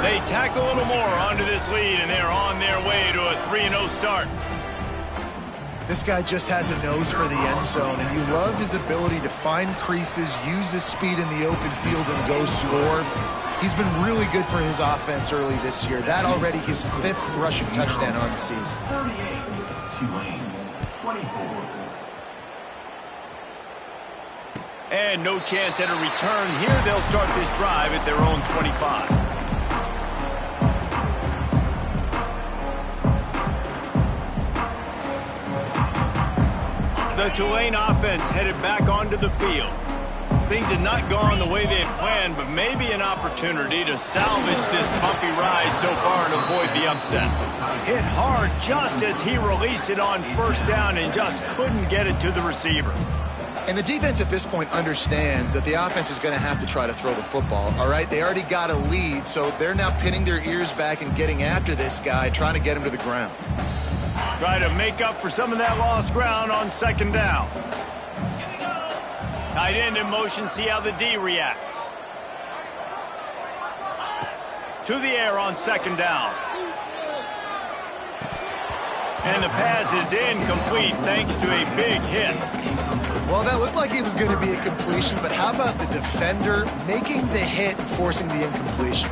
They tack a little more onto this lead, and they're on their way to a 3-0 start. This guy just has a nose for the end zone, and you love his ability to find creases, use his speed in the open field, and go score. He's been really good for his offense early this year. That already his 5th rushing touchdown on the season. 38, Tulane, 24. And no chance at a return here. They'll start this drive at their own 25. The Tulane offense headed back onto the field. Things had not gone the way they had planned, but maybe an opportunity to salvage this bumpy ride so far and avoid the upset. Hit hard just as he released it on 1st down and just couldn't get it to the receiver. And the defense at this point understands that the offense is going to have to try to throw the football, all right? They already got a lead, so they're now pinning their ears back and getting after this guy, trying to get him to the ground. Try to make up for some of that lost ground on 2nd down. Tight end in motion, see how the D reacts. To the air on 2nd down. And the pass is incomplete thanks to a big hit. Well, that looked like it was going to be a completion, but how about the defender making the hit and forcing the incompletion?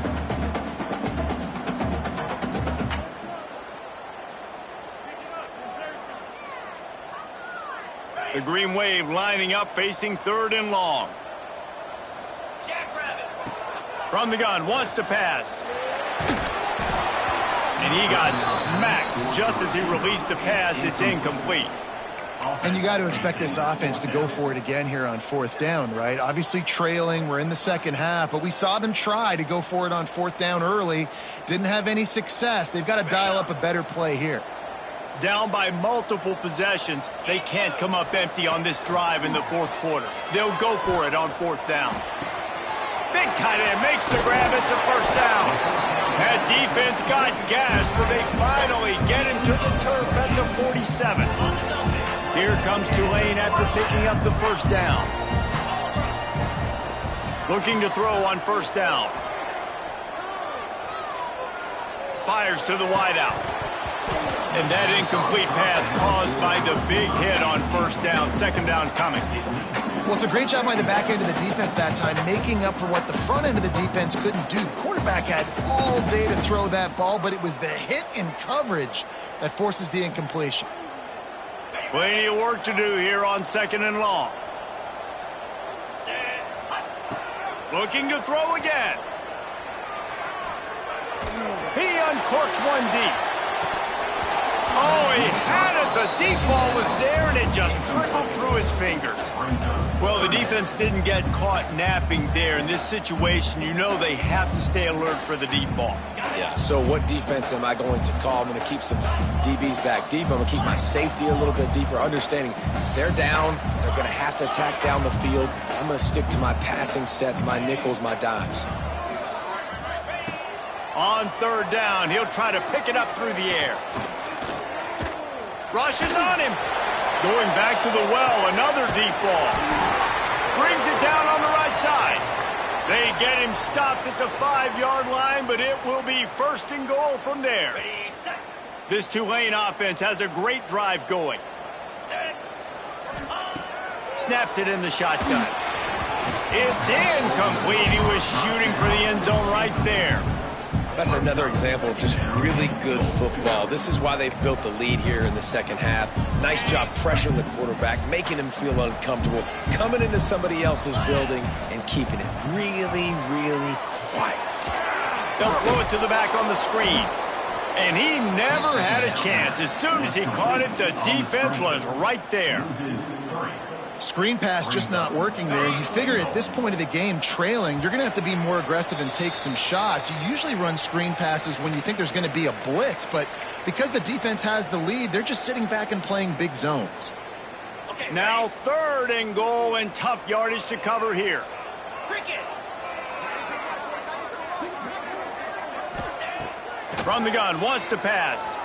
The Green Wave lining up, facing 3rd and long. From the gun, wants to pass. And he got smacked just as he released the pass. It's incomplete. And you got to expect this offense to go for it again here on 4th down, right? Obviously trailing, we're in the 2nd half, but we saw them try to go for it on 4th down early. Didn't have any success. They've got to dial up a better play here. Down by multiple possessions, they can't come up empty on this drive in the 4th quarter. They'll go for it on 4th down. Big tight end makes the grab. It's a 1st down. That defense got gas, but they finally get him to the turf at the 47. Here comes Tulane after picking up the 1st down. Looking to throw on 1st down. Fires to the wideout. And that incomplete pass caused by the big hit on 1st down. 2nd down coming. Well, it's a great job by the back end of the defense that time, making up for what the front end of the defense couldn't do. The quarterback had all day to throw that ball, but it was the hit in coverage that forces the incompletion. Plenty of work to do here on 2nd and long. Looking to throw again. He uncorks one deep. Oh, he had it. The deep ball was there, and it just trickled through his fingers. Well, the defense didn't get caught napping there. In this situation, you know they have to stay alert for the deep ball. Yeah, so what defense am I going to call? I'm going to keep some DBs back deep. I'm going to keep my safety a little bit deeper, understanding they're down. They're going to have to attack down the field. I'm going to stick to my passing sets, my nickels, my dimes. On third down, he'll try to pick it up through the air. Rushes on him. Going back to the well, another deep ball. Brings it down on the right side. They get him stopped at the 5-yard line, but it will be first and goal from there. This Tulane offense has a great drive going. Snaps it in the shotgun. It's incomplete. He was shooting for the end zone right there. That's another example of just really good football. This is why they've built the lead here in the second half. Nice job pressuring the quarterback, making him feel uncomfortable, coming into somebody else's building and keeping it really, really quiet. They'll throw it to the back on the screen. And he never had a chance. As soon as he caught it, the defense was right there. Screen pass just not working there. You figure at this point of the game, trailing, you're going to have to be more aggressive and take some shots. You usually run screen passes when you think there's going to be a blitz, but because the defense has the lead, they're just sitting back and playing big zones. Now third and goal, and tough yardage to cover here. From the gun, wants to pass.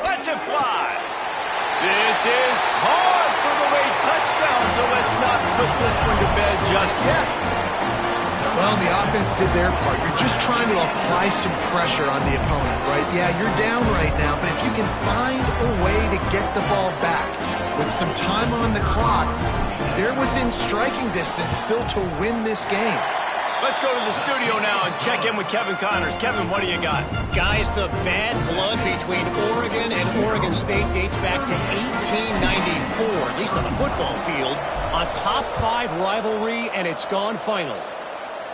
Lets it fly. This is caught for the late touchdown, so let's not put this one to bed just yet. Well, the offense did their part. You're just trying to apply some pressure on the opponent, right? Yeah, you're down right now, but if you can find a way to get the ball back with some time on the clock, they're within striking distance still to win this game. Let's go to the studio now and check in with Kevin Connors. Kevin, what do you got? Guys, the bad blood between Oregon and Oregon State dates back to 1894, at least on the football field. A top-5 rivalry, and it's gone final.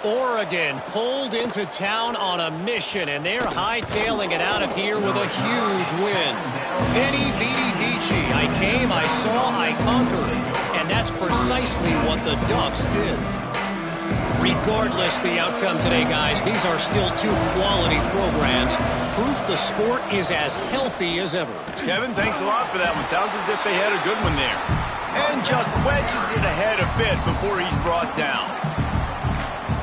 Oregon pulled into town on a mission, and they're hightailing it out of here with a huge win. Veni, vidi, vici. I came, I saw, I conquered. And that's precisely what the Ducks did. Regardless the outcome today, guys, these are still two quality programs. Proof the sport is as healthy as ever. Kevin, thanks a lot for that one. Sounds as if they had a good one there. And just wedges it ahead a bit before he's brought down.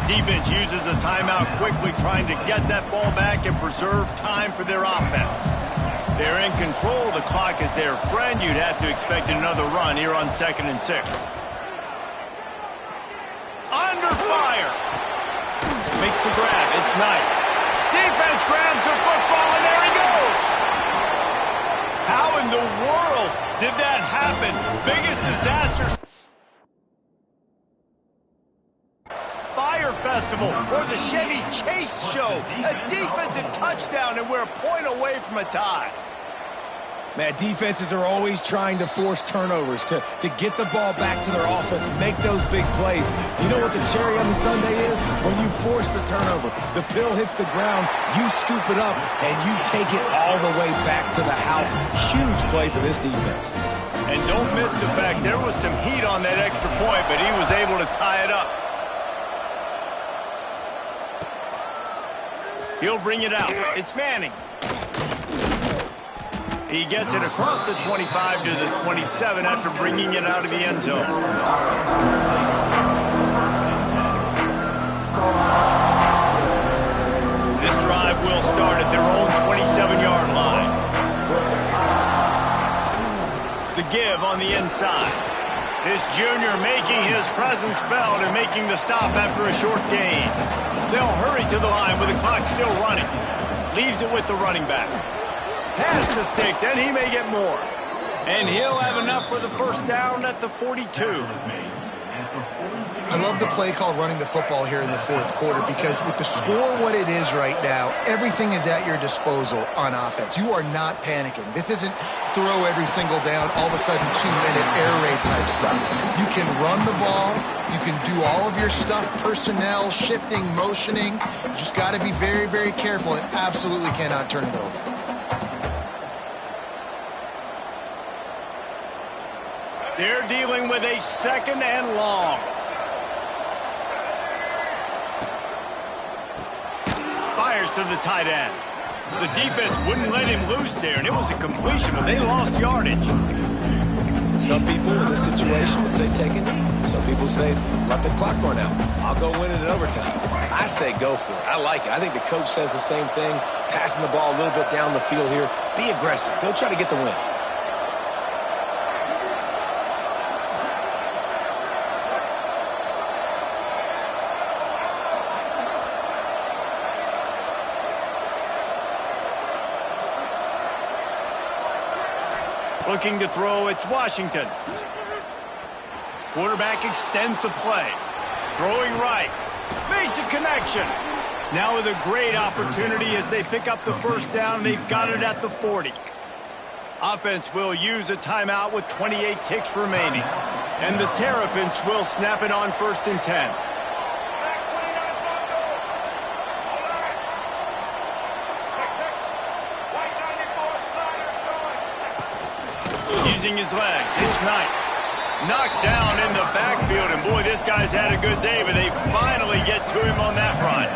Defense uses a timeout quickly, trying to get that ball back and preserve time for their offense. They're in control. The clock is their friend. You'd have to expect another run here on 2nd and 6. Under fire. Makes the grab. It's Knight. Defense grabs the football, and there he goes. How in the world did that happen? Biggest disaster. Fire Festival or the Chevy Chase Show. A defensive touchdown, and we're a point away from a tie. Man, defenses are always trying to force turnovers, to get the ball back to their offense, make those big plays. You know what the cherry on the sundae is? When you force the turnover, the pill hits the ground, you scoop it up, and you take it all the way back to the house. Huge play for this defense. And don't miss the fact there was some heat on that extra point, but he was able to tie it up. He'll bring it out. It's Manning. He gets it across the 25 to the 27 after bringing it out of the end zone. This drive will start at their own 27-yard line. The give on the inside. This junior making his presence felt and making the stop after a short gain. They'll hurry to the line with the clock still running. Leaves it with the running back. Pass to Sticks, and he may get more. And he'll have enough for the first down at the 42. I love the play called running the football here in the fourth quarter because with the score what it is right now, everything is at your disposal on offense. You are not panicking. This isn't throw every single down, all of a sudden 2-minute air raid type stuff. You can run the ball. You can do all of your stuff, personnel, shifting, motioning. You just got to be very, very careful and absolutely cannot turn it over. They're dealing with a 2nd and long. Fires to the tight end. The defense wouldn't let him loose there, and it was a completion, but they lost yardage. Some people in this situation would say take a knee. Some people say let the clock run out. I'll go win it in overtime. I say go for it. I like it. I think the coach says the same thing. Passing the ball a little bit down the field here. Be aggressive. Go try to get the win. Looking to throw, it's Washington. Quarterback extends the play. Throwing right. Makes a connection. Now with a great opportunity as they pick up the first down. They've got it at the 40. Offense will use a timeout with 28 ticks remaining. And the Terrapins will snap it on 1st and 10. Using his legs, it's Knight. Knocked down in the backfield, and boy, this guy's had a good day, but they finally get to him on that run.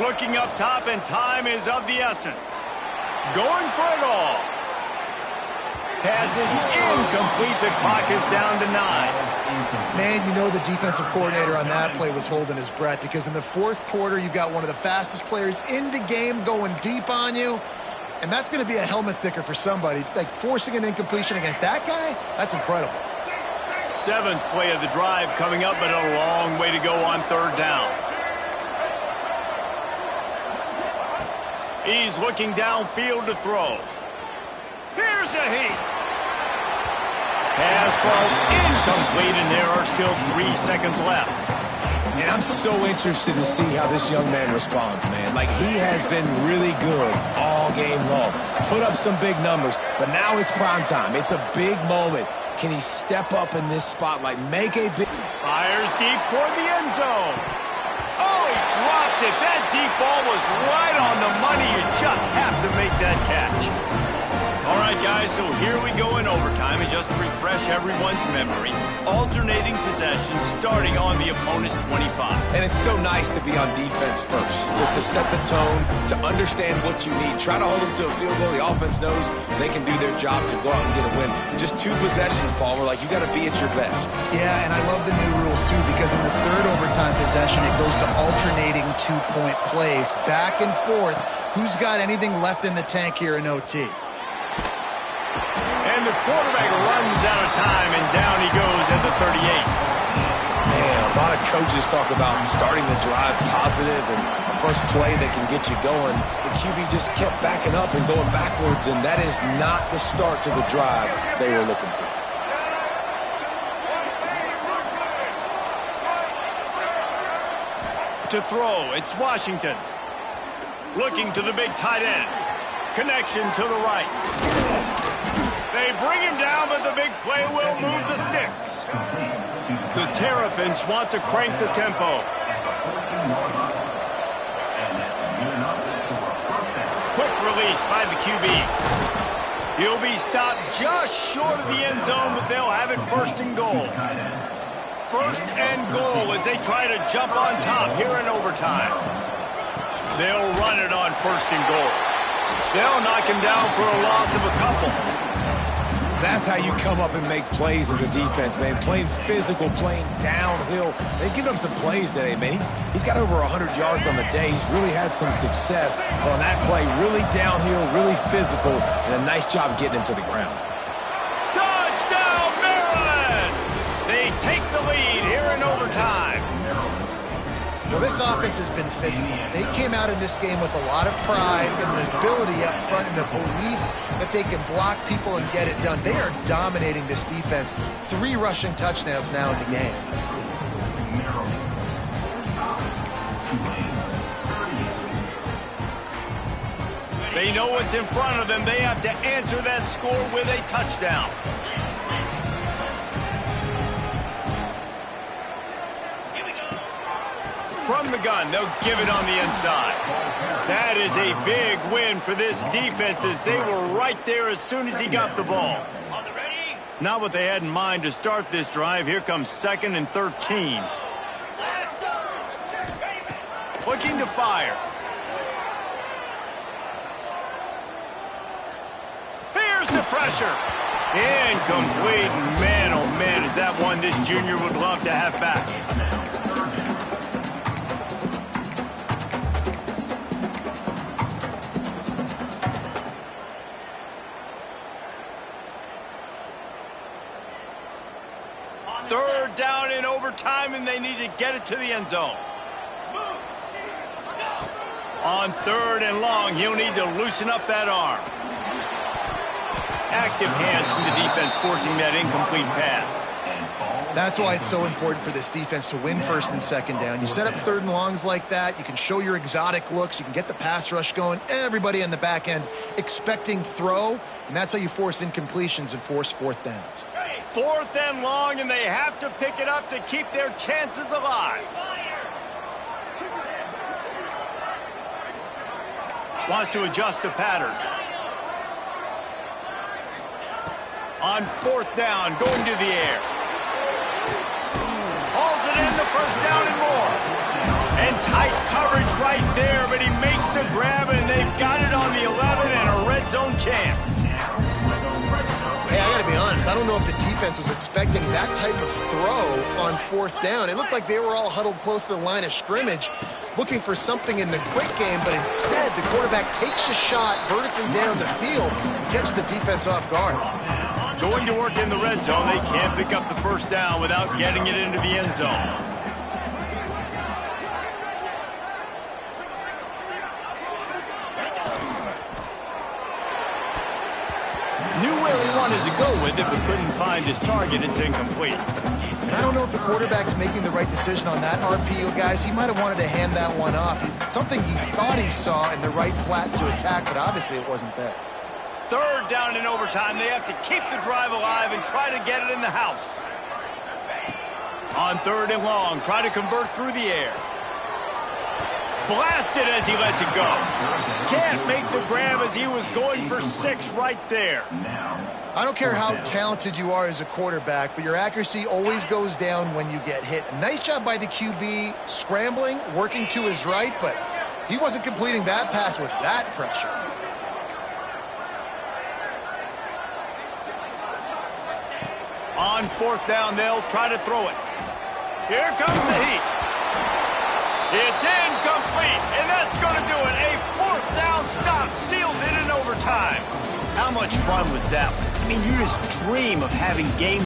Looking up top, and time is of the essence. Going for it all. Pass is incomplete. The clock is down to 9. Man, you know the defensive coordinator on that play was holding his breath, because in the 4th quarter, you've got one of the fastest players in the game going deep on you, and that's going to be a helmet sticker for somebody. Like, forcing an incompletion against that guy, that's incredible. 7th play of the drive coming up, but a long way to go on 3rd down. He's looking downfield to throw. Here's a heat. Pass falls incomplete, and there are still 3 seconds left. And I'm so interested to see how this young man responds, man. Like, he has been really good all game long. Put up some big numbers, but now it's prime time. It's a big moment. Can he step up in this spotlight, make a big... Fires deep toward the end zone. Oh, he dropped it. That deep ball was right on the money. You just have to make that catch. All right, guys, so here we go in overtime, and just to refresh everyone's memory, alternating possessions starting on the opponent's 25. And it's so nice to be on defense first, just to set the tone, to understand what you need. Try to hold them to a field goal. The offense knows they can do their job to go out and get a win. Just 2 possessions, Paul. We're like, you got to be at your best. Yeah, and I love the new rules, too, because in the 3rd overtime possession, it goes to alternating 2-point plays, back and forth. Who's got anything left in the tank here in OT? And the quarterback runs out of time, and down he goes at the 38. Man, a lot of coaches talk about starting the drive positive and a first play that can get you going. The QB just kept backing up and going backwards, and that is not the start to the drive they were looking for. To throw, it's Washington. Looking to the big tight end. Connection to the right. They bring him down, but the big play will move the sticks. The Terrapins want to crank the tempo. Quick release by the QB. He'll be stopped just short of the end zone, but they'll have it 1st and goal. 1st and goal as they try to jump on top here in overtime. They'll run it on 1st and goal. They'll knock him down for a loss of a couple. That's how you come up and make plays as a defense, man. Playing physical, playing downhill. They've given him some plays today, man. He's got over 100 yards on the day. He's really had some success on that play. Really downhill, really physical, and a nice job getting him to the ground. Touchdown, Maryland! They take the lead here in overtime. Well, this offense has been physical. They came out in this game with a lot of pride and the ability up front and the belief that they can block people and get it done. They are dominating this defense. 3 rushing touchdowns now in the game. They know what's in front of them. They have to answer that score with a touchdown. from the gun. They'll give it on the inside. That is a big win for this defense as they were right there as soon as he got the ball. Not what they had in mind to start this drive. Here comes 2nd and 13. Looking to fire. Here's the pressure. Incomplete. Man, oh man, is that one this junior would love to have back. Third down in overtime, and they need to get it to the end zone. On 3rd and long, he'll need to loosen up that arm. Active hands from the defense forcing that incomplete pass. That's why it's so important for this defense to win 1st and 2nd down. You set up 3rd and longs like that, you can show your exotic looks, you can get the pass rush going, everybody on the back end expecting throw, and that's how you force incompletions and force 4th downs. 4th and long, and they have to pick it up to keep their chances alive. Wants to adjust the pattern. On 4th down, going to the air. Hauls it in, the 1st down and more. And tight coverage right there, but he makes the grab, and they've got it on the 11 and a red zone chance. Hey, I got to be honest, I don't know if the defense was expecting that type of throw on 4th down. It looked like they were all huddled close to the line of scrimmage, looking for something in the quick game, but instead the quarterback takes a shot vertically down the field and gets the defense off guard. Going to work in the red zone, they can't pick up the 1st down without getting it into the end zone. Knew where he wanted to go with it, but couldn't find his target. It's incomplete. I don't know if the quarterback's making the right decision on that RPO, guys. He might have wanted to hand that one off. It's something he thought he saw in the right flat to attack, but obviously it wasn't there. 3rd down in overtime. They have to keep the drive alive and try to get it in the house. On 3rd and long, try to convert through the air. Blasted as he lets it go. Can't make the grab as he was going for 6 right there. I don't care how talented you are as a quarterback, but your accuracy always goes down when you get hit. Nice job by the QB scrambling, working to his right, but he wasn't completing that pass with that pressure. On 4th down, they'll try to throw it. Here comes the heat. It's incomplete, and that's going to do it. A 4th down stop seals it in overtime. How much fun was that one? I mean, you just dream of having games